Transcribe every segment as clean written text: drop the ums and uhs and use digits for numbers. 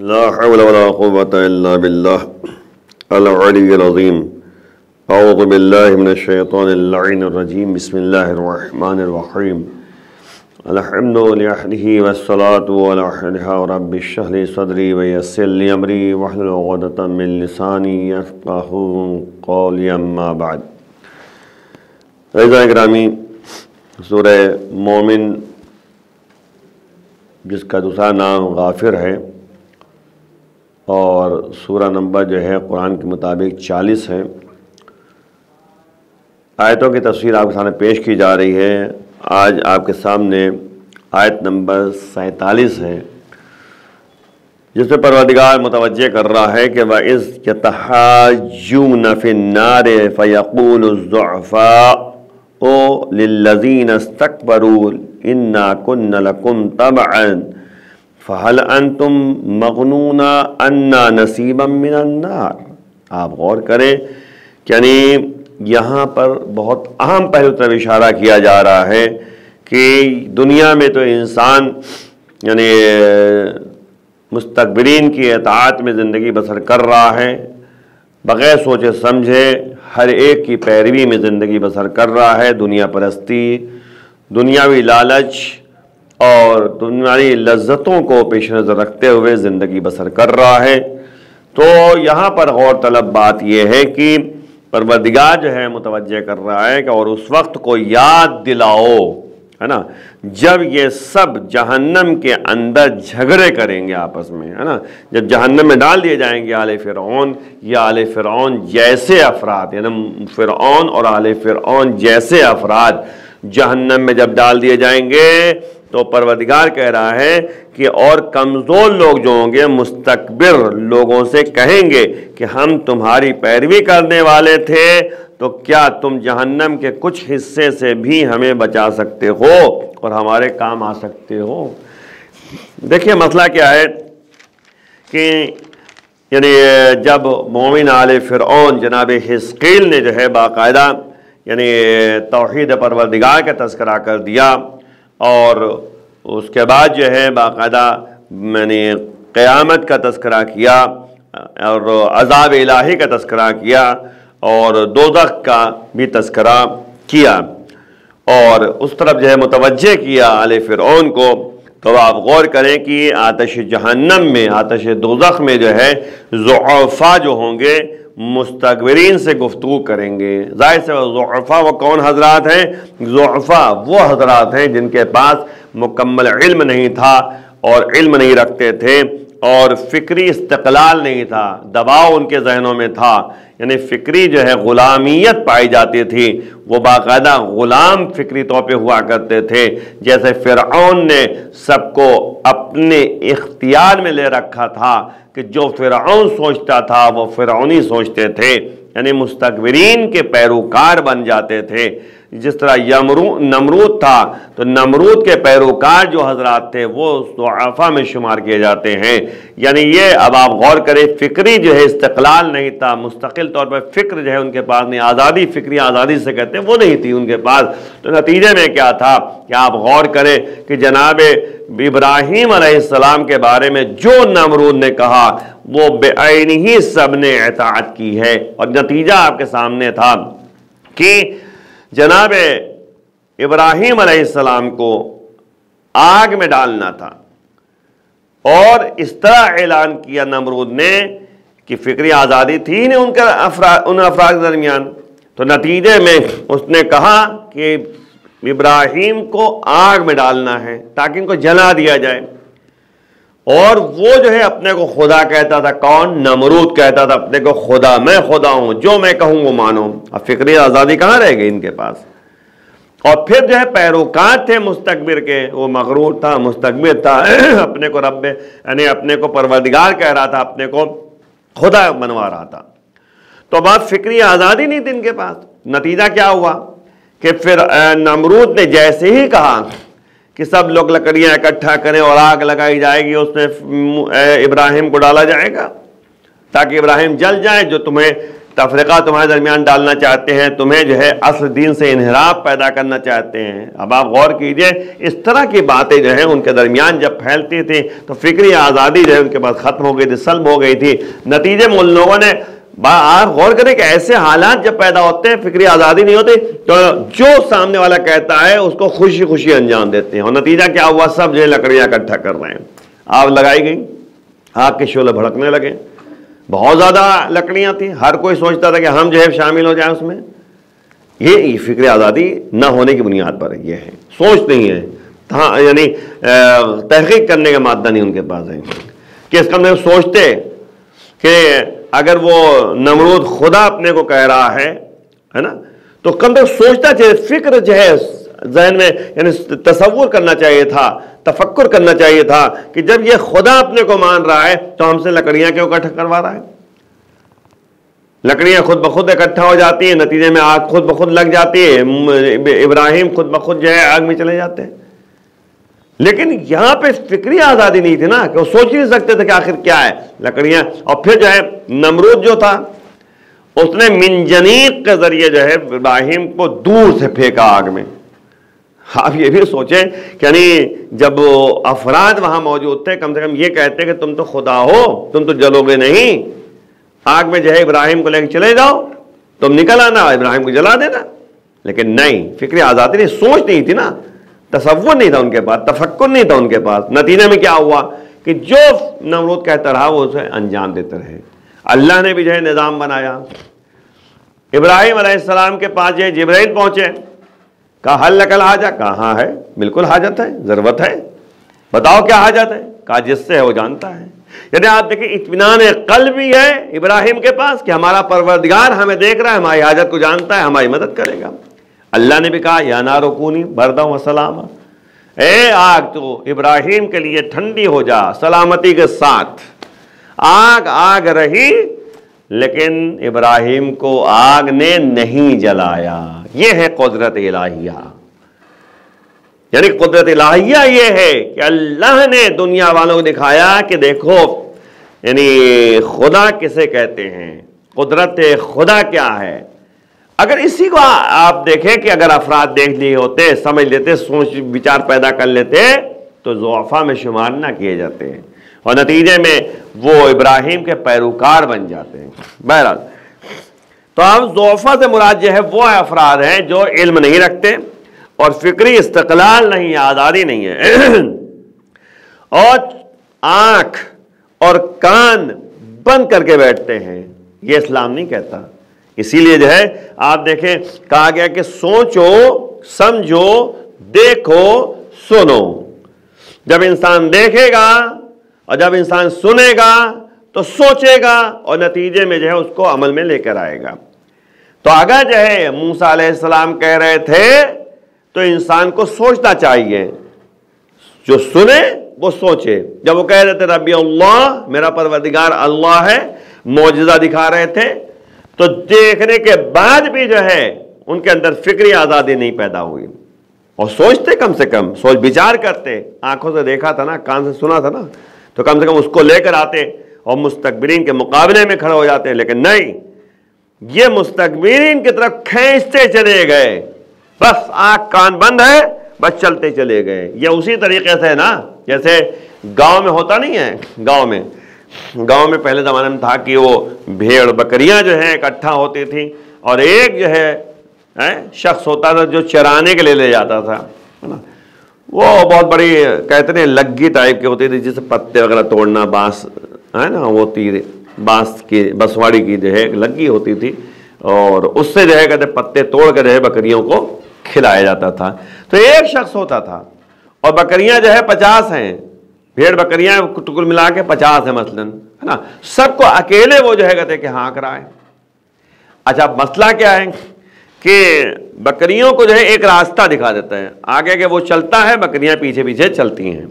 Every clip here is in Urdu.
لا حول ولا قوة إلا بالله العلي العظيم أعوذ بالله من الشيطان اللعين الرجيم بسم الله الرحمن الرحيم الحمد لله والصلاة والسلام رب اشرح لي صدري ويسر لي أمري واحلل عقدة من لساني يفقهوا قولي أما بعد. عزیزان گرامی، سورہ مومن جس کا دوسرا نام غافر ہے اور سورہ نمبر جو ہے قرآن کے مطابق 40 ہے. آیتوں کی تفسیر آپ کے سامنے پیش کی جا رہی ہے. آج آپ کے سامنے آیت نمبر 47 ہے، جس میں پروردگار متوجہ کر رہا ہے کہ وَإِذْ يَتَحَاجُّونَ فِي النَّارِ فَيَقُولُ الضُّعَفَاءُ لِلَّذِينَ اسْتَكْبَرُوا إِنَّا كُنَّا لَكُمْ تَبَعًا فَهَلْ أَنْتُمْ مَغْنُونَ عَنَّا نَصِيبًا مِنَ النَّارِ. آپ غور کریں کہ یعنی یہاں پر بہت اہم پہلو طرف اشارہ کیا جا رہا ہے کہ دنیا میں تو انسان یعنی مستکبرین کی اطاعت میں زندگی بسر کر رہا ہے، بغیر سوچے سمجھے ہر ایک کی پیروی میں زندگی بسر کر رہا ہے، دنیا پرستی، دنیاوی لالچ اور دنیاوی لذتوں کو پیش نظر رکھتے ہوئے زندگی بسر کر رہا ہے. تو یہاں پر غور طلب بات یہ ہے کہ پروردگار جو ہے متوجہ کر رہا ہے کہ اور اس وقت کو یاد دلاؤ، ہے نا، جب یہ سب جہنم کے اندر جھگڑے کریں گے آپس میں، ہے نا، جب جہنم میں ڈال دیے جائیں گے آل فرعون یا آل فرعون جیسے افراد، یعنی فرعون اور آل فرعون جیسے افراد جہنم میں جب ڈال دیے جائیں گے تو پروردگار کہہ رہا ہے کہ اور کمزور لوگ جو ہوں گے مستکبر لوگوں سے کہیں گے کہ ہم تمہاری پیروی کرنے والے تھے، تو کیا تم جہنم کے کچھ حصے سے بھی ہمیں بچا سکتے ہو اور ہمارے کام آ سکتے ہو. دیکھیے مسئلہ کیا ہے کہ یعنی جب مومن آل فرعون جناب حزقیل نے جو ہے باقاعدہ یعنی توحید پروردگار کا تذکرہ کر دیا اور اس کے بعد جو ہے باقاعدہ یعنی قیامت کا تذکرہ کیا اور عذاب الہی کا تذکرہ کیا اور دوزخ کا بھی تذکرہ کیا اور اس طرف جو ہے متوجہ کیا آل فرعون کو، تو آپ غور کریں کہ آتش جہنم میں، آتش دوزخ میں جو ہے ضعفاء جو ہوں گے مستکبرین سے گفتگو کریں گے. ظاہر سے ضعفاء وہ کون حضرات ہیں؟ ضعفاء وہ حضرات ہیں جن کے پاس مکمل علم نہیں تھا اور علم نہیں رکھتے تھے اور فکری استقلال نہیں تھا، دباؤ ان کے ذہنوں میں تھا، یعنی فکری جو ہے غلامیت پائی جاتی تھی، وہ باقاعدہ غلام فکری طور پہ ہوا کرتے تھے. جیسے فرعون نے سب کو اپنے اختیار میں لے رکھا تھا کہ جو فرعون سوچتا تھا وہ فرعونی سوچتے تھے، یعنی مستکبرین کے پیروکار بن جاتے تھے. جس طرح نمرود تھا تو نمرود کے پیروکار جو حضرات تھے وہ ضعفاء میں شمار کیے جاتے ہیں. یعنی یہ اب آپ غور کریں فکری جو ہے استقلال نہیں تھا، مستقل طور پر فکر جو ہے ان کے پاس نہیں، آزادی، فکری آزادی سے کہتے ہیں وہ نہیں تھی ان کے پاس. تو نتیجے میں کیا تھا کہ آپ غور کریں کہ جناب ابراہیم علیہ السلام کے بارے میں جو نمرود نے کہا وہ بے عین ہی سب نے اطاعت کی ہے اور نتیجہ آپ کے سامنے تھا کہ جناب ابراہیم علیہ السلام کو آگ میں ڈالنا تھا اور اس طرح اعلان کیا نمرود نے کہ فکری آزادی تھی نہیں ان افراد کے درمیان. تو نتیجے میں اس نے کہا کہ ابراہیم کو آگ میں ڈالنا ہے تاکہ ان کو جلا دیا جائے، اور وہ جو ہے اپنے کو خدا کہتا تھا. کون؟ نمرود کہتا تھا اپنے کو خدا، میں خدا ہوں، جو میں کہوں وہ مانو. اب فکری آزادی کہاں رہ گئی ان کے پاس؟ اور پھر جو ہے پیروکار تھے مستکبر کے، وہ مغرور تھا، مستکبر تھا، اپنے کو رب یعنی اپنے کو پروردگار کہہ رہا تھا، اپنے کو خدا بنوا رہا تھا. تو بات فکری آزادی نہیں تھی ان کے پاس. نتیجہ کیا ہوا کہ پھر نمرود نے جیسے ہی کہا کہ سب لوگ لکڑیاں اکٹھا کریں اور آگ لگائی جائے گی، اس میں ابراہیم کو ڈالا جائے گا تاکہ ابراہیم جل جائیں، جو تمہیں تفریقہ تمہارے درمیان ڈالنا چاہتے ہیں، تمہیں جو ہے اصل دین سے انحراف پیدا کرنا چاہتے ہیں۔ اب آپ غور کیجئے، اس طرح کی باتیں جو ہیں ان کے درمیان جب پھیلتی تھی تو فکری آزادی جو ہے ان کے پاس ختم ہو گئی تھی، سلب ہو گئی تھی۔ نتیجے میں ان لوگوں نے، آپ غور کریں کہ ایسے حالات جب پیدا ہوتے ہیں، فکری آزادی نہیں ہوتی، تو جو سامنے والا کہتا ہے اس کو خوشی خوشی انجام دیتے ہیں، اور نتیجہ کیا ہوا؟ سب جو ہے لکڑیاں اکٹھا کر رہے ہیں، آگ لگائی گئی، آگ کے شعلے بھڑکنے لگے، بہت زیادہ لکڑیاں تھیں، ہر کوئی سوچتا تھا کہ ہم جو ہے شامل ہو جائیں اس میں۔ یہ فکری آزادی نہ ہونے کی بنیاد پر یہ ہے، سوچ نہیں ہے، یعنی تحقیق کرنے کا مادہ نہیں ان کے پاس ہے کہ اس کا سوچتے کہ اگر وہ نمرود خدا اپنے کو کہہ رہا ہے نا، تو کم تک سوچنا چاہیے، فکر جو ہے ذہن میں، یعنی تصور کرنا چاہیے تھا، تفکر کرنا چاہیے تھا کہ جب یہ خدا اپنے کو مان رہا ہے تو ہم سے لکڑیاں کیوں اکٹھا کروا رہا ہے؟ لکڑیاں خود بخود اکٹھا ہو جاتی ہیں، نتیجے میں آگ خود بخود لگ جاتی ہے، ابراہیم خود بخود جو ہے آگ میں چلے جاتے ہیں۔ لیکن یہاں پہ فکری آزادی نہیں تھی نا، کہ وہ سوچ نہیں سکتے تھے کہ آخر کیا ہے لکڑیاں۔ اور پھر جو ہے نمرود جو تھا اس نے منجنیق کے ذریعے جو ہے ابراہیم کو دور سے پھینکا آگ میں۔ آپ یہ بھی سوچیں کہ یعنی جب افراد وہاں موجود تھے، کم سے کم یہ کہتے کہ تم تو خدا ہو، تم تو جلو گے نہیں، آگ میں جو ہے ابراہیم کو لے کے چلے جاؤ، تم نکل آنا، ابراہیم کو جلا دینا۔ لیکن نہیں، فکری آزادی نہیں، سوچ نہیں تھی نا، تصور نہیں تھا ان کے پاس، تفکر نہیں تھا ان کے پاس۔ نتیجے میں کیا ہوا کہ جو نمرود کہتا رہا وہ اسے انجام دیتے رہے۔ اللہ نے بھی جو ہے نظام بنایا۔ ابراہیم علیہ السلام کے پاس جو جبرائیل پہنچے، کہا حل لک الحاجہ، کہا ہاں ہے، بالکل حاجت ہے، ضرورت ہے، بتاؤ کیا حاجت ہے؟ کہا جس سے ہے وہ جانتا ہے۔ یعنی آپ دیکھیں اطمینان قلب بھی ہے ابراہیم کے پاس کہ ہمارا پروردگار ہمیں دیکھ رہا ہے، ہماری حاجت کو جانتا ہے، ہماری مدد کرے گا۔ اللہ نے بھی کہا یا نار کونی بردا و سلاما، اے آگ تو ابراہیم کے لیے ٹھنڈی ہو جا سلامتی کے ساتھ۔ آگ رہی، لیکن ابراہیم کو آگ نے نہیں جلایا۔ یہ ہے قدرت الہیہ، یعنی قدرت الہیہ یہ ہے کہ اللہ نے دنیا والوں کو دکھایا کہ دیکھو یعنی خدا کسے کہتے ہیں، قدرت خدا کیا ہے۔ اگر اسی کو آپ دیکھیں کہ اگر افراد دیکھ لیے ہوتے، سمجھ لیتے، سوچ وچار پیدا کر لیتے تو ضعفاء میں شمار نہ کیے جاتے ہیں، اور نتیجے میں وہ ابراہیم کے پیروکار بن جاتے ہیں۔ بہرحال تو اب ضعفاء سے مراد جو ہے وہ افراد ہیں جو علم نہیں رکھتے اور فکری استقلال نہیں ہے، آزادی نہیں ہے، اور آنکھ اور کان بند کر کے بیٹھتے ہیں۔ یہ اسلام نہیں کہتا۔ اسی لیے جو ہے آپ دیکھیں کہا گیا کہ سوچو، سمجھو، دیکھو، سنو۔ جب انسان دیکھے گا اور جب انسان سنے گا تو سوچے گا، اور نتیجے میں جو ہے اس کو عمل میں لے کر آئے گا۔ تو اگر جو ہے موسیٰ علیہ السلام کہہ رہے تھے تو انسان کو سوچنا چاہیے، جو سنے وہ سوچے۔ جب وہ کہہ رہے تھے ربی اللہ، میرا پروردگار اللہ ہے، معجزہ دکھا رہے تھے، تو دیکھنے کے بعد بھی جو ہے ان کے اندر فکری آزادی نہیں پیدا ہوئی، اور سوچتے، کم سے کم سوچ بچار کرتے۔ آنکھوں سے دیکھا تھا نا، کان سے سنا تھا نا، تو کم سے کم اس کو لے کر آتے اور مستکبرین کے مقابلے میں کھڑے ہو جاتے۔ لیکن نہیں، یہ مستکبرین کی طرف کھینچتے چلے گئے، بس آنکھ کان بند ہے، بس چلتے چلے گئے۔ یہ اسی طریقے سے نا جیسے گاؤں میں ہوتا نہیں ہے، گاؤں میں پہلے زمانے میں تھا کہ وہ بھیڑ بکریاں جو ہیں اکٹھا ہوتی تھیں، اور ایک جو ہے شخص ہوتا تھا جو چرانے کے لیے لے جاتا تھا، وہ بہت بڑی کہتے ہیں لگی ٹائپ کی ہوتی تھی، جسے پتے وغیرہ توڑنا، بانس ہے نا، وہ تیر بانس کی بسواڑی کی جو ہے لگی ہوتی تھی، اور اس سے جو ہے کہتے پتے توڑ کر جو ہے بکریوں کو کھلایا جاتا تھا۔ تو ایک شخص ہوتا تھا، اور بکریاں جو ہے 50 ہیں، بھیڑ بکریاں کل ملا کے 50 ہیں مثلاً، ہے نا، سب کو اکیلے وہ جو ہے کہتے کہ ہانک رہا ہے۔ اچھا مسئلہ کیا ہے کہ بکریوں کو جو ہے ایک راستہ دکھا دیتا ہے، آگے کہ وہ چلتا ہے، بکریاں پیچھے پیچھے چلتی ہیں،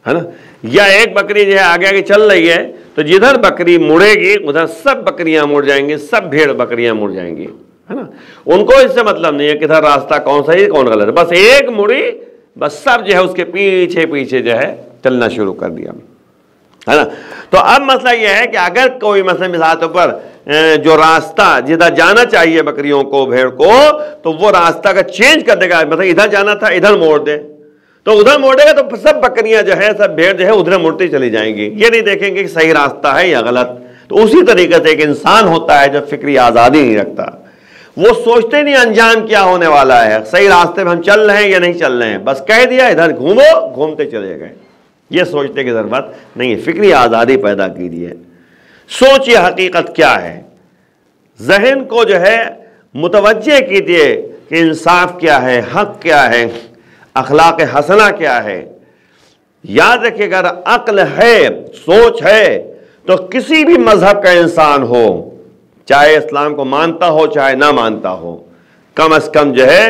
ہے نا، یا ایک بکری جو ہے آگے آگے چل رہی ہے تو جدھر بکری مڑے گی ادھر سب بکریاں مڑ جائیں گی، سب بھیڑ بکریاں مڑ جائیں گی، ہے نا۔ ان کو اس سے مطلب نہیں ہے کہ ادھر راستہ کون صحیح ہے کون غلط ہے، بس ایک مڑی، بس سب جو ہے اس کے پیچھے پیچھے جو ہے چلنا شروع کر دیا، ہے نا۔ تو اب مسئلہ یہ ہے کہ اگر کوئی مثلا مثال طور پر جو راستہ جدھر جانا چاہیے بکریوں کو بھیڑ کو تو وہ راستہ کا چینج کر دے گا، مطلب ادھر جانا تھا ادھر موڑ دے تو ادھر موڑے گا تو سب بکریاں جو ہے سب بھیڑ جو ہے ادھر مڑتی چلی جائیں گی، یہ نہیں دیکھیں گے کہ صحیح راستہ ہے یا غلط۔ تو اسی طریقے سے ایک انسان ہوتا ہے جو فکری آزادی نہیں رکھتا، وہ سوچتے نہیں انجام کیا ہونے والا ہے، صحیح راستے میں ہم چل رہے ہیں یا نہیں چل رہے ہیں، بس کہہ دیا ادھر گھومو، گھومتے چلے گئے، یہ سوچنے کی ضرورت نہیں ہے۔ فکری آزادی پیدا کیجیے، سوچیے حقیقت کیا ہے، ذہن کو جو ہے متوجہ کیجیے کہ انصاف کیا ہے، حق کیا ہے، اخلاق حسنہ کیا ہے۔ یاد رکھیے اگر عقل ہے، سوچ ہے، تو کسی بھی مذہب کا انسان ہو، چاہے اسلام کو مانتا ہو چاہے نہ مانتا ہو، کم از کم جو ہے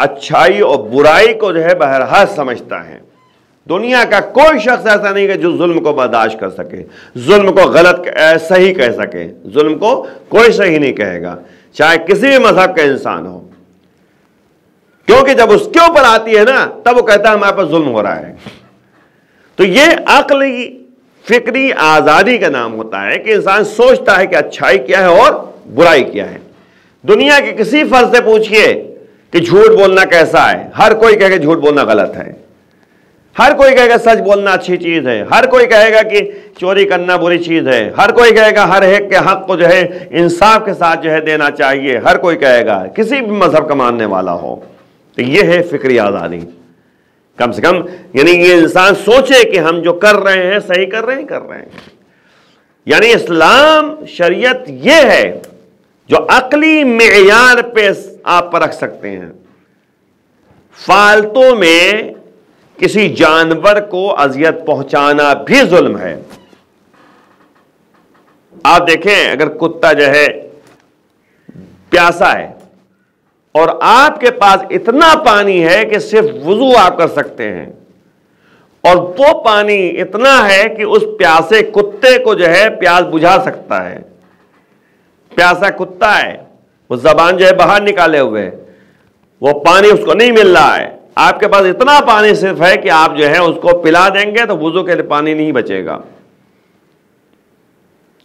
اچھائی اور برائی کو جو ہے بہرحال سمجھتا ہے۔ دنیا کا کوئی شخص ایسا نہیں کہ جو ظلم کو برداشت کر سکے، ظلم کو غلط صحیح کہہ سکے، ظلم کو کوئی صحیح نہیں کہے گا، چاہے کسی بھی مذہب کا انسان ہو، کیونکہ جب اس کے اوپر آتی ہے نا تب وہ کہتا ہے ہمارے پر ظلم ہو رہا ہے۔ تو یہ عقلی فکری آزادی کا نام ہوتا ہے کہ انسان سوچتا ہے کہ اچھائی کیا ہے اور برائی کیا ہے۔ دنیا کے کسی فرد سے پوچھئے کہ جھوٹ بولنا کیسا ہے، ہر کوئی کہے کہ جھوٹ بولنا غلط ہے، ہر کوئی کہے گا سچ بولنا اچھی چیز ہے، ہر کوئی کہے گا کہ چوری کرنا بری چیز ہے، ہر کوئی کہے گا ہر ایک کے حق کو جو ہے انصاف کے ساتھ جو ہے دینا چاہیے، ہر کوئی کہے گا کسی بھی مذہب کا ماننے والا ہو۔ تو یہ ہے فکری آزادی، کم سے کم یعنی یہ انسان سوچے کہ ہم جو کر رہے ہیں صحیح کر رہے ہیں۔ یعنی اسلام شریعت یہ ہے جو عقلی معیار پہ آپ پرکھ سکتے ہیں۔ فالتو میں کسی جانور کو اذیت پہنچانا بھی ظلم ہے۔ آپ دیکھیں اگر کتا جو ہے پیاسا ہے اور آپ کے پاس اتنا پانی ہے کہ صرف وضو آپ کر سکتے ہیں، اور وہ پانی اتنا ہے کہ اس پیاسے کتے کو جو ہے پیاس بجھا سکتا ہے، پیاسا کتا ہے، وہ زبان جو ہے باہر نکالے ہوئے، وہ پانی اس کو نہیں مل رہا ہے، آپ کے پاس اتنا پانی صرف ہے کہ آپ جو ہے اس کو پلا دیں گے تو وضو کے لیے پانی نہیں بچے گا۔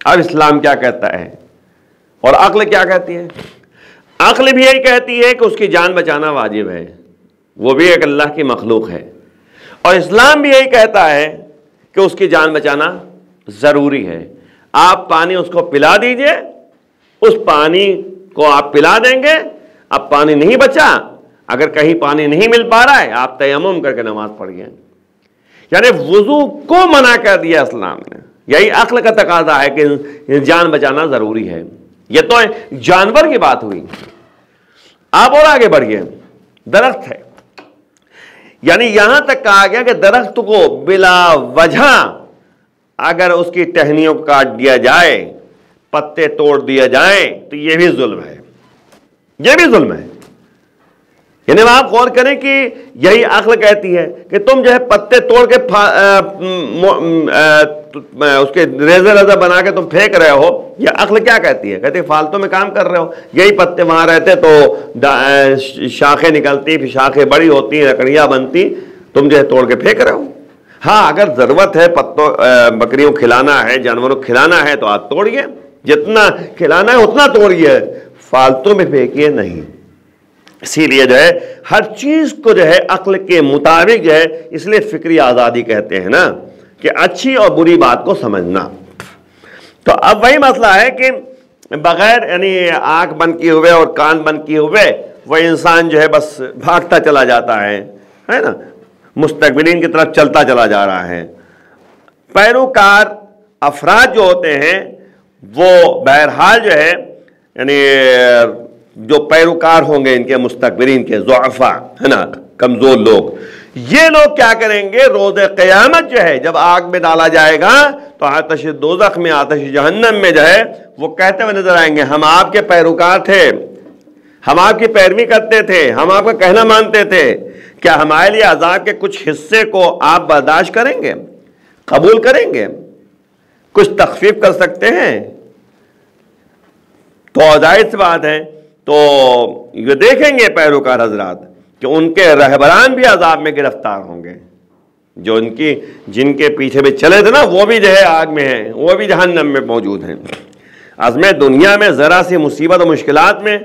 اب اسلام کیا کہتا ہے اور عقل کیا کہتی ہے؟ عقل بھی یہی کہتی ہے کہ اس کی جان بچانا واجب ہے، وہ بھی ایک اللہ کی مخلوق ہے، اور اسلام بھی یہی کہتا ہے کہ اس کی جان بچانا ضروری ہے۔ آپ پانی اس کو پلا دیجئے، اس پانی کو آپ پلا دیں گے، اب پانی نہیں بچا، اگر کہیں پانی نہیں مل پا رہا ہے آپ تیمم کر کے نماز پڑھیے۔ یعنی وضو کو منع کر دیا اسلام نے، یہی عقل کا تقاضا ہے کہ جان بچانا ضروری ہے۔ یہ تو جانور کی بات ہوئی، آپ اور آگے بڑھیے، درخت ہے، یعنی یہاں تک کہا گیا کہ درخت کو بلا وجہ اگر اس کی ٹہنیوں کو کاٹ دیا جائے، پتے توڑ دیا جائیں تو یہ بھی ظلم ہے، یہ بھی ظلم ہے۔ یعنی آپ غور کریں کہ یہی عقل کہتی ہے کہ تم جو ہے پتے توڑ کے اس کے ریزہ ریزہ بنا کے تم پھینک رہے ہو، یہ عقل کیا کہتی ہے؟ کہتی ہے فالتو میں کام کر رہے ہو، یہی پتے وہاں رہتے تو شاخیں نکلتی، پھر شاخیں بڑی ہوتی، لکڑیاں بنتی، تم جو ہے توڑ کے پھینک رہے ہو۔ ہاں اگر ضرورت ہے بکریوں کو کھلانا ہے، جانوروں کو کھلانا ہے تو آپ توڑیے، جتنا کھلانا ہے اتنا توڑیے، فالتو میں پھینکیے نہیں۔ اسی لیے جو ہے ہر چیز کو جو ہے عقل کے مطابق جو ہے، اس لیے فکری آزادی کہتے ہیں نا، کہ اچھی اور بری بات کو سمجھنا۔ تو اب وہی مسئلہ ہے کہ بغیر یعنی آنکھ بند کیے ہوئے اور کان بند کیے ہوئے وہ انسان جو ہے بس بھاگتا چلا جاتا ہے نا، مستقبلین کی طرف چلتا چلا جا رہا ہے۔ پیروکار افراد جو ہوتے ہیں وہ بہرحال جو ہے یعنی جو پیروکار ہوں گے ان کے مستقبلین کے ضعفاء ہے نا، کمزور لوگ، یہ لوگ کیا کریں گے؟ روز قیامت جو ہے جب آگ میں ڈالا جائے گا تو آتش دوزخ میں، آتش جہنم میں جو ہے وہ کہتے ہوئے نظر آئیں گے ہم آپ کے پیروکار تھے، ہم آپ کی پیروی کرتے تھے، ہم آپ کا کہنا مانتے تھے، کیا ہمارے لیے عذاب کے کچھ حصے کو آپ برداشت کریں گے، قبول کریں گے، کچھ تخفیف کر سکتے ہیں؟ تو ظاہر سی بات ہے تو یہ دیکھیں گے پیروکار حضرات کہ ان کے رہبران بھی عذاب میں گرفتار ہوں گے، جو جن کے پیچھے بھی چلے تھے نا وہ بھی جو ہے آگ میں ہیں، وہ بھی جہنم میں موجود ہیں۔ عزم دنیا میں ذرا سی مصیبت و مشکلات میں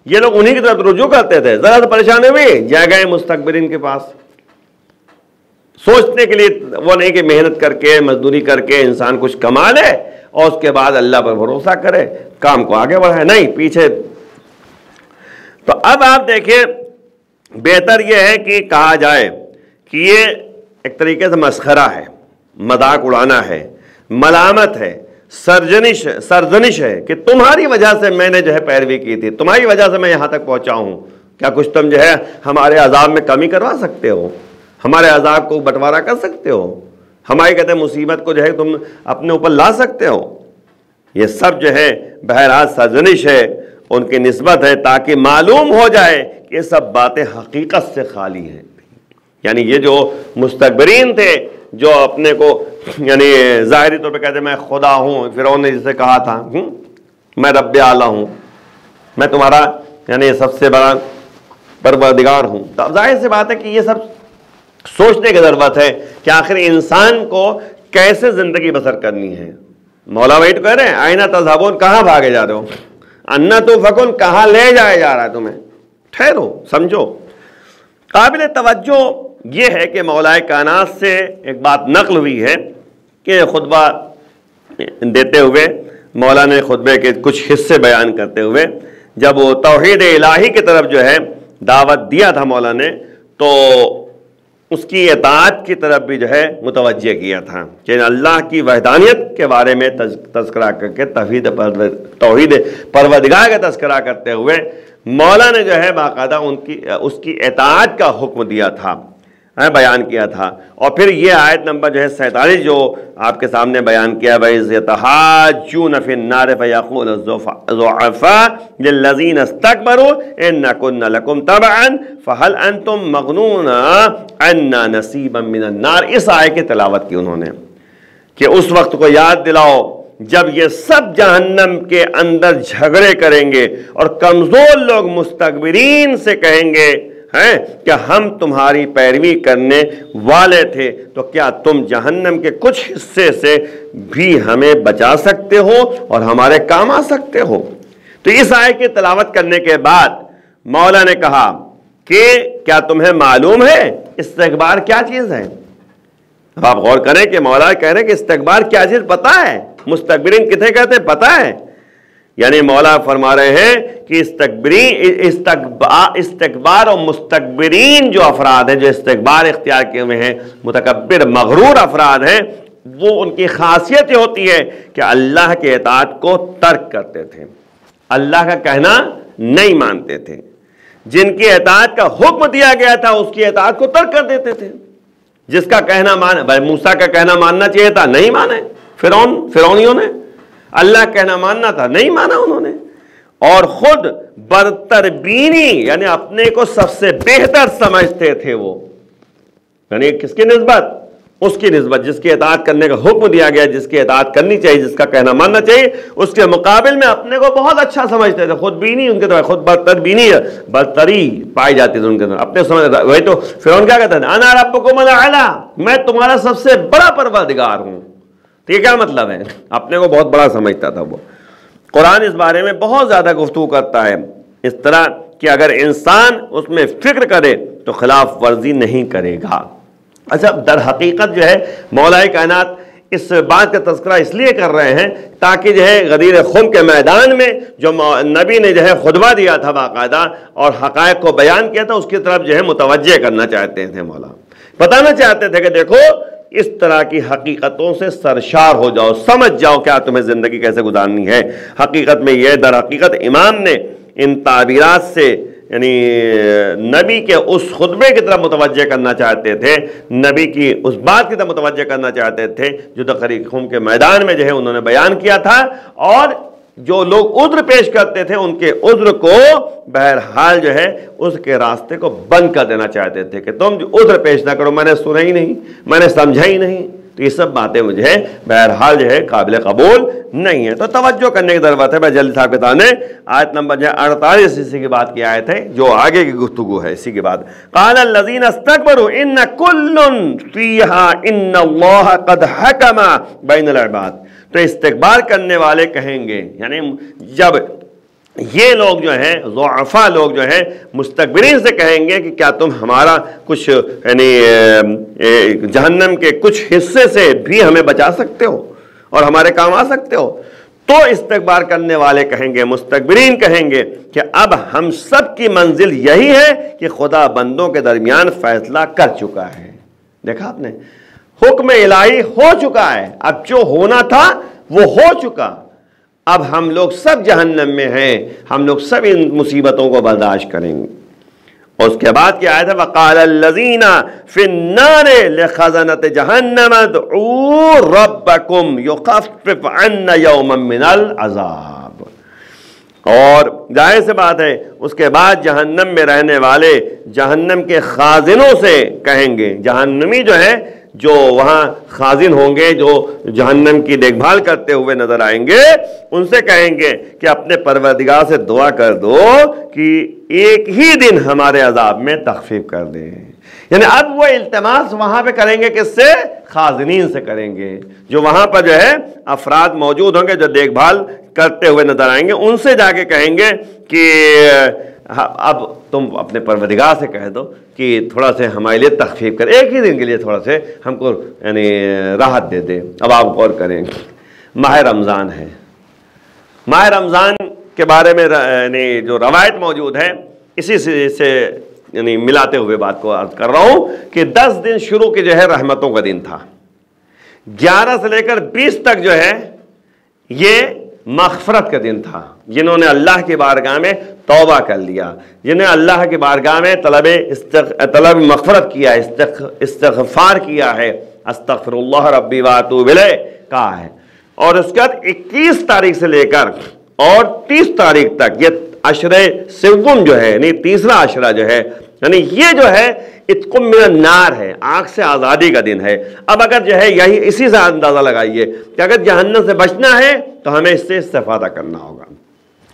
یہ لوگ انہی کی طرف رجوع کرتے تھے. ذرا سے پریشانی ہوئی جا گئے مستکبرین کے پاس. سوچنے کے لیے وہ نہیں کہ محنت کر کے مزدوری کر کے انسان کچھ کما لے اور اس کے بعد اللہ پر بھروسہ کرے کام کو آگے بڑھائے, نہیں, پیچھے. تو اب آپ دیکھیں, بہتر یہ ہے کہ کہا جائے کہ یہ ایک طریقے سے مسخرہ ہے, مذاق اڑانا ہے, ملامت ہے, سرزنش ہے کہ تمہاری وجہ سے میں نے جو ہے پیروی کی تھی, تمہاری وجہ سے میں یہاں تک پہنچا ہوں. کیا کچھ تم جو ہے ہمارے عذاب میں کمی کروا سکتے ہو, ہمارے عذاب کو بٹوارا کر سکتے ہو, ہماری کہتے ہیں مصیبت کو جو ہے تم اپنے اوپر لا سکتے ہو؟ یہ سب جو ہے بہرحال سرزنش ہے, ان کی نسبت ہے تاکہ معلوم ہو جائے کہ یہ سب باتیں حقیقت سے خالی ہیں. یعنی یہ جو مستکبرین تھے جو اپنے کو یعنی ظاہری طور پہ کہتے ہیں میں خدا ہوں, فرعون نے جسے کہا تھا میں رب اعلیٰ ہوں, میں تمہارا یعنی سب سے بڑا پروردگار ہوں. تو اب ظاہر سی بات ہے کہ یہ سب سوچنے کی ضرورت ہے کہ آخر انسان کو کیسے زندگی بسر کرنی ہے. مولا وہی تو کہہ رہے ہیں آئینہ تذہبون, کہاں بھاگے جا رہے ہو, انا تو فکن, کہاں لے جایا جا رہا ہے تمہیں, ٹھہرو سمجھو. قابل توجہ یہ ہے کہ مولا کائنات سے ایک بات نقل ہوئی ہے کہ خطبہ دیتے ہوئے مولا نے خطبے کے کچھ حصے بیان کرتے ہوئے جب وہ توحید الہی کی طرف جو ہے دعوت دیا تھا مولا نے, تو اس کی اطاعت کی طرف بھی جو ہے متوجہ کیا تھا کہ اللہ کی وحدانیت کے بارے میں تذکرہ کر کے توحید پروردگار کا تذکرہ کرتے ہوئے مولا نے جو ہے باقاعدہ اس کی اطاعت کا حکم دیا تھا, بیان کیا تھا. اور پھر یہ آیت نمبر جو ہے 47 جو آپ کے سامنے بیان کیا, وَإِذْ يَتَحَاجُّونَ فِي النَّارِ فَيَقُولُ الضُّعَفَاءُ لِلَّذِينَ اسْتَكْبَرُوا إِنَّا كُنَّا لَكُمْ تَبَعًا فَهَلْ أَنْتُمْ مَغْنُونَ عَنَّا نَصِيبًا مِّنَ النَّارِ. اس آیت کی تلاوت کی انہوں نے کہ اس وقت کو یاد دلاؤ جب یہ سب جہنم کے اندر جھگڑے کریں گے اور کمزور لوگ مستکبرین سے کہیں گے ہیں کہ ہم تمہاری پیروی کرنے والے تھے, تو کیا تم جہنم کے کچھ حصے سے بھی ہمیں بچا سکتے ہو اور ہمارے کام آ سکتے ہو. تو اس آیت کی تلاوت کرنے کے بعد مولا نے کہا کہ کیا تمہیں معلوم ہے استکبار کیا چیز ہے. اب آپ غور کریں کہ مولا کہہ رہے ہیں کہ استکبار کیا چیز پتہ ہے, مستکبرین کتنے کہتے ہیں پتہ ہے. یعنی مولا فرما رہے ہیں کہ استکبار اور مستکبرین جو افراد ہیں جو استکبار اختیار کیے ہوئے ہیں, متکبر مغرور افراد ہیں, وہ ان کی خاصیت یہ ہوتی ہے کہ اللہ کے اطاعت کو ترک کرتے تھے, اللہ کا کہنا نہیں مانتے تھے, جن کی اطاعت کا حکم دیا گیا تھا اس کی اطاعت کو ترک کر دیتے تھے. جس کا کہنا بھائی موسیٰ کا کہنا ماننا چاہیے تھا, نہیں مانے فرعونیوں نے. اللہ کہنا ماننا تھا, نہیں مانا انہوں نے. اور خود برتر بینی یعنی اپنے کو سب سے بہتر سمجھتے تھے وہ, یعنی کس کی نسبت, اس کی نسبت جس کی اطاعت کرنے کا حکم دیا گیا, جس کی اطاعت کرنی چاہیے, جس کا کہنا ماننا چاہیے, اس کے مقابل میں اپنے کو بہت اچھا سمجھتے تھے. خود بینی ان کے طرف, خود برتر بینی برتری پائی جاتی تھی ان کے طرف, اپنے سمجھ. وہی تو فرعون کیا کہتا ہے, انا ربکم الاعلی, میں تمہارا سب سے بڑا پروردگار ہوں. تو یہ کیا مطلب ہے, اپنے کو بہت بڑا سمجھتا تھا وہ. قرآن اس بارے میں بہت زیادہ گفتگو کرتا ہے اس طرح کہ اگر انسان اس میں فکر کرے تو خلاف ورزی نہیں کرے گا. اچھا, در حقیقت جو ہے مولا کائنات اس بات کا تذکرہ اس لیے کر رہے ہیں تاکہ جو ہے غدیر خم کے میدان میں جو نبی نے جو ہے خطبہ دیا تھا باقاعدہ اور حقائق کو بیان کیا تھا, اس کی طرف جو ہے متوجہ کرنا چاہتے تھے. مولا بتانا چاہتے تھے کہ دیکھو اس طرح کی حقیقتوں سے سرشار ہو جاؤ, سمجھ جاؤ کیا تمہیں زندگی کیسے گزارنی ہے. حقیقت میں یہ در حقیقت امام نے ان تعبیرات سے یعنی نبی کے اس خطبے کی طرف متوجہ کرنا چاہتے تھے, نبی کی اس بات کی طرف متوجہ کرنا چاہتے تھے جو غدیر خم کے میدان میں جو ہے انہوں نے بیان کیا تھا. اور جو لوگ عذر پیش کرتے تھے ان کے عذر کو بہرحال جو ہے اس کے راستے کو بند کر دینا چاہتے تھے کہ تم عذر پیش نہ کرو, میں نے سنا ہی نہیں, میں نے سمجھا ہی نہیں, تو یہ سب باتیں مجھے بہرحال جو ہے قابل قبول نہیں ہے۔ تو توجہ کرنے کی ضرورت ہے۔ میں جلدی سے آپ بتانے آیت نمبر 48 اسی کی بات کی آیت ہے جو آگے کی گفتگو ہے اسی کے بعد۔ قال الذین استکبروا ان کل فیہا ان اللہ قد حکم بین العباد۔ تو استکبار کرنے والے کہیں گے، یعنی جب یہ لوگ جو ہیں ضعفاء لوگ جو ہیں مستکبرین سے کہیں گے کہ کیا تم ہمارا کچھ یعنی جہنم کے کچھ حصے سے بھی ہمیں بچا سکتے ہو اور ہمارے کام آ سکتے ہو؟ تو استکبار کرنے والے کہیں گے، مستکبرین کہیں گے کہ اب ہم سب کی منزل یہی ہے کہ خدا بندوں کے درمیان فیصلہ کر چکا ہے۔ دیکھا آپ نے، حکم الہی ہو چکا ہے، اب جو ہونا تھا وہ ہو چکا، اب ہم لوگ سب جہنم میں ہیں، ہم لوگ سب ان مصیبتوں کو برداشت کریں گے۔ اور اس کے بعد کیا آیت ہے؟ وَقَالَ الَّذِينَ فِي النَّارِ لِخَزَنَةِ جَهَنَّمَ ادْعُوا رَبَّكُمْ يُخَفِّفْ عَنَّا يَوْمًا مِّنَ الْعَذَابِ۔ اور ظاہر سے بات ہے اس کے بعد جہنم میں رہنے والے جہنم کے خازنوں سے کہیں گے، جہنمی جو ہے جو وہاں خازن ہوں گے جو جہنم کی دیکھ بھال کرتے ہوئے نظر آئیں گے، ان سے کہیں گے کہ اپنے پروردگار سے دعا کر دو کہ ایک ہی دن ہمارے عذاب میں تخفیف کر دے۔ یعنی اب وہ التماس وہاں پہ کریں گے، کس سے؟ خازنین سے کریں گے، جو وہاں پر جو ہے افراد موجود ہوں گے جو دیکھ بھال کرتے ہوئے نظر آئیں گے، ان سے جا کے کہیں گے کہ اب تم اپنے پروردگار سے کہہ دو کہ تھوڑا سے ہمارے لیے تخفیف کر، ایک ہی دن کے لیے تھوڑا سے ہم کو یعنی راحت دے دے۔ اب آپ غور کریں، ماہ رمضان ہے، ماہ رمضان کے بارے میں یعنی جو روایت موجود ہے اسی سے یعنی ملاتے ہوئے بات کو عرض کر رہا ہوں کہ 10 دن شروع کے جو ہے رحمتوں کا دن تھا، 11 سے لے کر 20 تک جو ہے یہ مغفرت کا دن تھا۔ جنہوں نے اللہ کی بارگاہ میں توبہ کر لیا، جنہیں اللہ کی بارگاہ میں طلب مغفرت کیا ہے، استغفار کیا ہے، استغفر اللہ ربی واتوب الیہ کہا ہے، اور اس کے بعد 21 تاریخ سے لے کر اور 30 تاریخ تک یہ عشرے سوم جو ہے یعنی تیسرا عشرہ جو ہے یعنی یہ جو ہے اتقم من النار ہے، آگ سے آزادی کا دن ہے۔ اب اگر جو ہے یہی اسی سے اندازہ لگائیے کہ اگر جہنم سے بچنا ہے تو ہمیں اس سے استفادہ کرنا ہوگا۔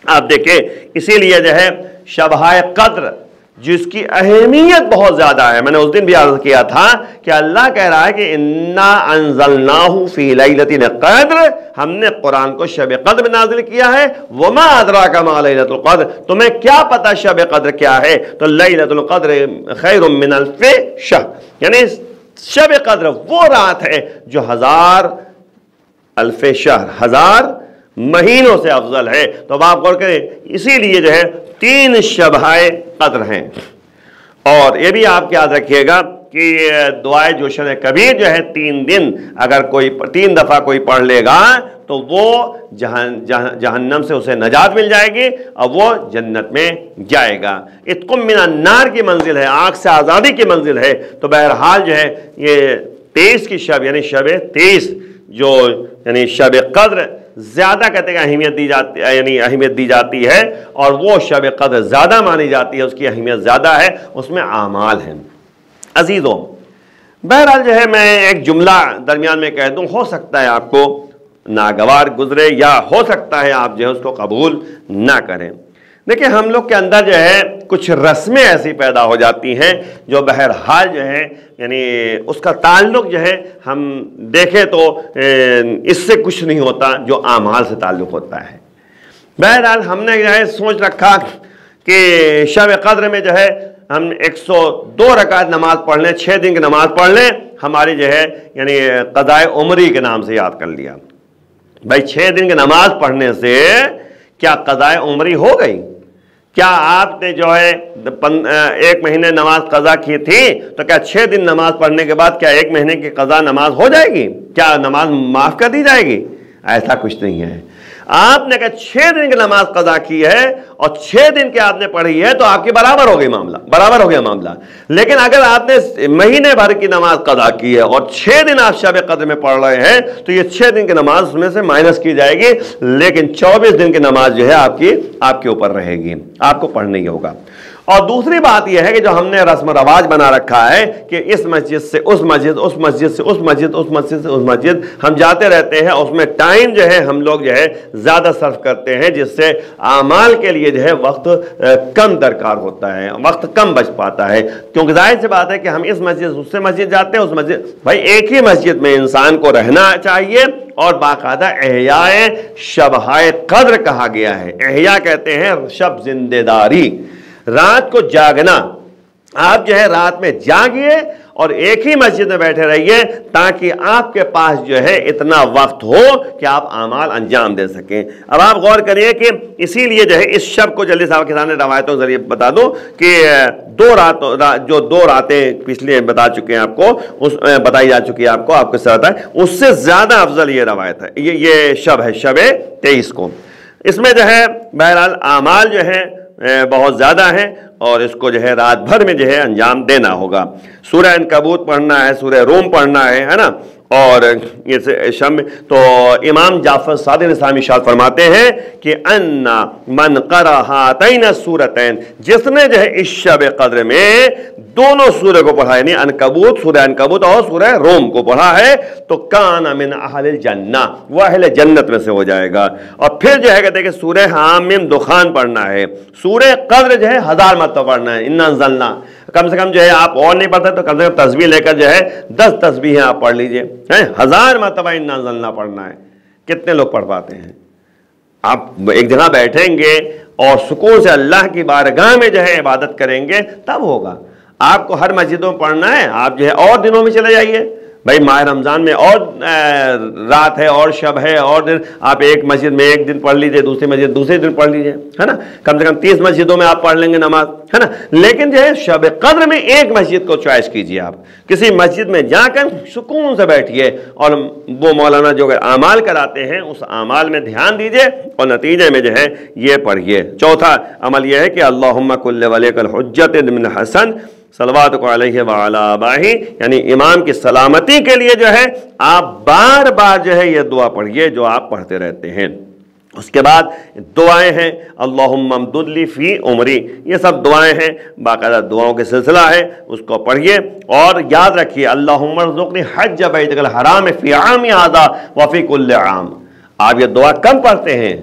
آپ دیکھیں اسی لیے جو ہے شبہ قدر جس کی اہمیت بہت زیادہ ہے، میں نے اس دن بھی عرض کیا تھا کہ اللہ کہہ رہا ہے کہ انا انزلناہ فی لیلۃ القدر، ہم نے قرآن کو شب قدر میں نازل کیا ہے۔ وما ادراک ما لیلۃ القدر، تمہیں کیا پتا شب قدر کیا ہے؟ تو لیلۃ القدر خیر من الف شہر، یعنی شب قدر وہ رات ہے جو 1000 الف شہر، 1000 مہینوں سے افضل ہے۔ تو آپ غور کریں، اسی لیے جو ہے 3 شبہ قدر ہیں۔ اور یہ بھی آپ یاد رکھیے گا کہ دعائے جوشن کبیر جو ہے 3 دن اگر کوئی 3 دفعہ کوئی پڑھ لے گا تو وہ جہنم سے اسے نجات مل جائے گی اور وہ جنت میں جائے گا۔ اتقم من النار کی منزل ہے، آگ سے آزادی کی منزل ہے۔ تو بہرحال جو ہے یہ 23 کی شب یعنی شب 23 جو یعنی شب قدر زیادہ کہتے ہیں اہمیت دی جاتی ہے، یعنی اہمیت دی جاتی ہے، اور وہ شب قدر زیادہ مانی جاتی ہے، اس کی اہمیت زیادہ ہے، اس میں اعمال ہیں۔ عزیزوں، بہرحال جو ہے میں ایک جملہ درمیان میں کہہ دوں، ہو سکتا ہے آپ کو ناگوار گزرے یا ہو سکتا ہے آپ جو ہے اس کو قبول نہ کریں۔ دیکھیں ہم لوگ کے اندر جو ہے کچھ رسمیں ایسی پیدا ہو جاتی ہیں جو بہرحال جو ہے یعنی اس کا تعلق جو ہے ہم دیکھیں تو اس سے کچھ نہیں ہوتا جو اعمال سے تعلق ہوتا ہے۔ بہرحال ہم نے جو ہے سوچ رکھا کہ شب قدر میں جو ہے ہم 102 رکعت نماز پڑھ لیں، 6 دن کی نماز پڑھ لیں، ہماری جو ہے یعنی قضائے عمری کے نام سے یاد کر لیا۔ بھائی 6 دن کی نماز پڑھنے سے کیا قضائے عمری ہو گئی؟ کیا آپ نے جو ہے 1 مہینے نماز قضا کی تھی تو کیا 6 دن نماز پڑھنے کے بعد کیا 1 مہینے کی قضا نماز ہو جائے گی؟ کیا نماز معاف کر دی جائے گی؟ ایسا کچھ نہیں ہے۔ آپ نے کہا 6 دن کی نماز قضا کی ہے اور 6 دن کی آپ نے پڑھی ہے تو آپ کی برابر ہو گئی معاملہ، برابر ہو گیا معاملہ۔ لیکن اگر آپ نے مہینے بھر کی نماز قضا کی ہے اور 6 دن آپ شب قدر میں پڑھ رہے ہیں تو یہ 6 دن کی نماز میں سے مائنس کی جائے گی، لیکن 24 دن کی نماز جو ہے آپ کے اوپر رہے گی، آپ کو پڑھنا ہی ہوگا۔ اور دوسری بات یہ ہے کہ جو ہم نے رسم و رواج بنا رکھا ہے کہ اس مسجد سے اس مسجد، اس مسجد سے اس مسجد، اس مسجد سے اس مسجد ہم جاتے رہتے ہیں، اس میں ٹائم جو ہے ہم لوگ جو ہے زیادہ صرف کرتے ہیں، جس سے اعمال کے لیے جو ہے وقت کم درکار ہوتا ہے، وقت کم بچ پاتا ہے، کیونکہ ظاہر سی بات ہے کہ ہم اس مسجد اس سے مسجد جاتے ہیں، اس مسجد، بھائی ایک ہی مسجد میں انسان کو رہنا چاہیے، اور باقاعدہ احیاء شبہائے قدر کہا گیا ہے۔ احیاء کہتے ہیں شب زندہ داری، رات کو جاگنا۔ آپ جو ہے رات میں جاگیے اور ایک ہی مسجد میں بیٹھے رہیے تاکہ آپ کے پاس جو ہے اتنا وقت ہو کہ آپ اعمال انجام دے سکیں۔ اب آپ غور کریے کہ اسی لیے جو ہے اس شب کو جلدی صاحب کے سامنے روایتوں کے ذریعے بتا دوں کہ دو راتیں پچھلے بتا چکے ہیں آپ کو، بتائی جا چکی ہے آپ کو ساتھ ہے، اس سے زیادہ افضل یہ روایت ہے، یہ شب ہے، شب 23 کو۔ اس میں جو ہے بہرحال اعمال جو ہے بہت زیادہ ہیں اور اس کو جو ہے رات بھر میں جو ہے انجام دینا ہوگا۔ سورہ عنکبوت پڑھنا ہے، سورہ روم پڑھنا ہے نا، اور یہ شم تو امام جعفر صادق اسلامی ارشاد فرماتے ہیں کہ ان من قرأ ہاتین السورتین، جس نے جو ہے اس شب قدر میں دونوں سورہ کو پڑھا، یعنی عنکبوت، سورہ عنکبوت اور سورہ روم کو پڑھا ہے، تو کان من اہل الجنہ، وہ اہل جنت میں سے ہو جائے گا۔ اور پھر جو ہے کہتے ہیں کہ سورہ حامیم دخان پڑھنا ہے، سورہ قدر جو ہے 1000 مرتبہ پڑھنا ہے، انا انزلنا، کم سے کم جو ہے آپ اور نہیں پڑھتے تو کم سے کم تسبیح لے کر جو ہے 10 تسبیحیں آپ پڑھ لیجئے، 1000 مرتبہ انا انزلنا پڑھنا ہے۔ کتنے لوگ پڑھ پاتے ہیں؟ آپ ایک جگہ بیٹھیں گے اور سکون سے اللہ کی بارگاہ میں جو ہے عبادت کریں گے تب ہوگا۔ آپ کو ہر مسجدوں میں پڑھنا ہے، آپ جو ہے اور دنوں میں چلے جائیے، بھائی ماہ رمضان میں اور رات ہے اور شب ہے اور دن، آپ ایک مسجد میں ایک دن پڑھ لیجئے، دوسری مسجد دوسرے دن پڑھ لیجئے، ہے نا، کم سے کم 30 مسجدوں میں آپ پڑھ لیں گے نماز، ہے نا۔ لیکن جو ہے شب قدر میں ایک مسجد کو چوائس کیجئے، آپ کسی مسجد میں جا کر سکون سے بیٹھیے اور وہ مولانا جو اعمال کراتے ہیں اس اعمال میں دھیان دیجئے اور نتیجے میں جو ہے یہ پڑھیے۔ چوتھا عمل یہ ہے کہ اللہم کل ولیک الحجت بن حسن صلوات علیہ وعلی آبائہ، یعنی امام کی سلامتی کے لیے جو ہے آپ بار بار جو ہے یہ دعا پڑھیے جو آپ پڑھتے رہتے ہیں۔ اس کے بعد دعائیں ہیں، اللہم امدد لی فی عمری، یہ سب دعائیں ہیں، باقاعدہ دعاؤں کے سلسلہ ہے، اس کو پڑھیے اور یاد رکھیے اللہم ارزقنی حج بیتک الحرام فی عامی ھذا وفی کل عام۔ آپ یہ دعا کم پڑھتے ہیں،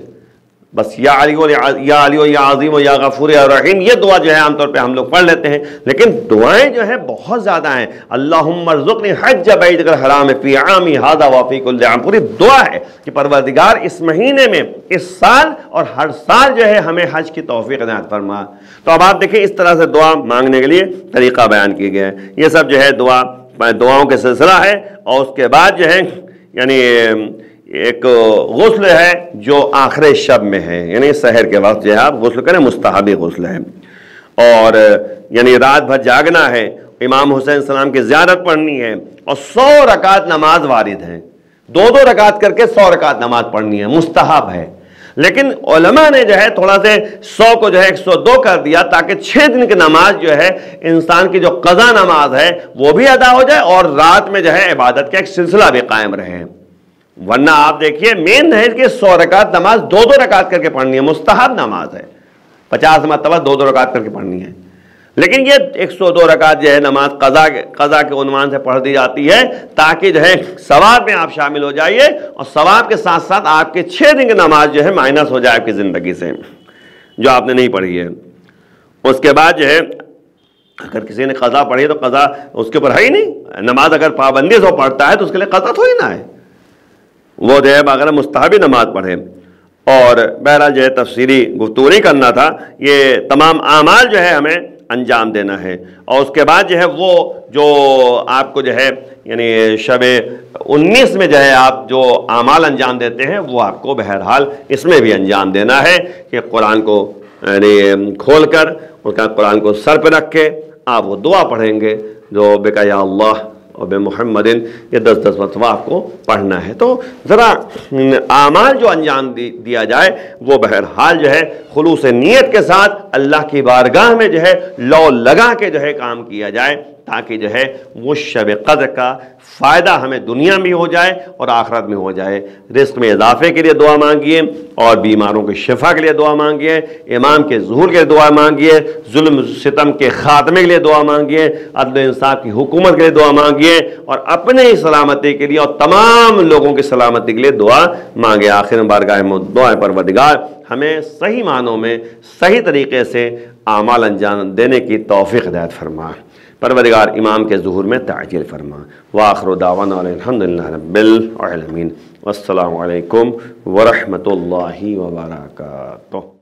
بس یا علی یا عظیم یا غفور یا رحیم، یہ دعا جو ہے عام طور پہ ہم لوگ پڑھ لیتے ہیں، لیکن دعائیں جو ہیں بہت زیادہ ہیں۔ اللہم ارزقنی حج بیتک الحرام فی عامی ھذا وفی کل عام، پوری دعا ہے کہ پروردگار اس مہینے میں، اس سال اور ہر سال جو ہے ہمیں حج کی توفیق عنایت فرما۔ تو اب آپ دیکھیں اس طرح سے دعا مانگنے کے لیے طریقہ بیان کیے گئے ہیں۔ یہ سب جو ہے دعاؤں کے سلسلہ ہے۔ اور اس کے بعد جو ہے یعنی ایک غسل ہے جو آخر شب میں ہے، یعنی سحر کے وقت جو ہے آپ غسل کریں، مستحبی غسل ہے، اور یعنی رات بھر جاگنا ہے، امام حسین السلام کی زیارت پڑھنی ہے، اور 100 رکعت نماز وارد ہے، 2 رکعت کر کے 100 رکعت نماز پڑھنی ہے، مستحب ہے۔ لیکن علماء نے جو ہے تھوڑا سے 100 کو جو ہے 102 کر دیا تاکہ 6 دن کی نماز جو ہے انسان کی جو قضا نماز ہے وہ بھی ادا ہو جائے اور رات میں جو ہے عبادت کا ایک سلسلہ بھی قائم رہے۔ ورنہ آپ دیکھیے مین ہے کہ 100 رکعت نماز 2 رکعت کر کے پڑھنی ہے، مستحب نماز ہے، 50 مرتبہ 2 رکعت کر کے پڑھنی ہے۔ لیکن یہ 102 رکعت جو ہے نماز قضا کے عنوان سے پڑھ دی جاتی ہے تاکہ جو ہے ثواب میں آپ شامل ہو جائیے، اور ثواب کے ساتھ ساتھ آپ کے 6 دن کی نماز جو ہے مائنس ہو جائے آپ کی زندگی سے جو آپ نے نہیں پڑھی ہے۔ اس کے بعد جو ہے اگر کسی نے قضا پڑھی تو قضا اس کے اوپر ہے ہی نہیں، نماز اگر پابندی سے پڑھتا ہے تو اس کے لیے قضا تو ہی نہ ہے، وہ جو ہے باقاعدہ مستحبی نماز پڑھے۔ اور بہرحال جو ہے تفصیلی گفتگو نہیں کرنا تھا، یہ تمام اعمال جو ہے ہمیں انجام دینا ہے۔ اور اس کے بعد جو ہے وہ جو آپ کو جو ہے یعنی شب 19 میں جو ہے آپ جو اعمال انجام دیتے ہیں وہ آپ کو بہرحال اس میں بھی انجام دینا ہے کہ قرآن کو یعنی کھول کر اس کا قرآن کو سر پہ رکھ کے آپ وہ دعا پڑھیں گے جو بکا یا اللہ اور بے محمد، یہ 10 مرتبہ آپ کو پڑھنا ہے۔ تو ذرا اعمال جو انجام دیا جائے وہ بہرحال جو ہے خلوص نیت کے ساتھ اللہ کی بارگاہ میں جو ہے لو لگا کے جو ہے کام کیا جائے، تاکہ جو ہے وہ شب قدر کا فائدہ ہمیں دنیا میں ہو جائے اور آخرت میں ہو جائے۔ رزق میں اضافے کے لیے دعا مانگیے، اور بیماروں کے شفا کے لیے دعا مانگیے، امام کے ظہور کے لیے دعا مانگیے، ظلم ستم کے خاتمے کے لیے دعا مانگیے، عدل و انصاف کی حکومت کے لیے دعا مانگیے، اور اپنے ہی سلامتی کے لیے اور تمام لوگوں کی سلامتی کے لیے دعا مانگے۔ آخر میں بارگاہ میں دعائیں پروردگار ہمیں صحیح معنوں میں صحیح طریقے سے اعمال انجام دینے کی توفیق ہدایت فرما۔ پروردگار امام کے ظہور میں تعجیل فرما۔ وآخر دعوانا الحمدللہ رب العالمین۔ والسلام علیکم ورحمۃ اللہ وبرکاتہ۔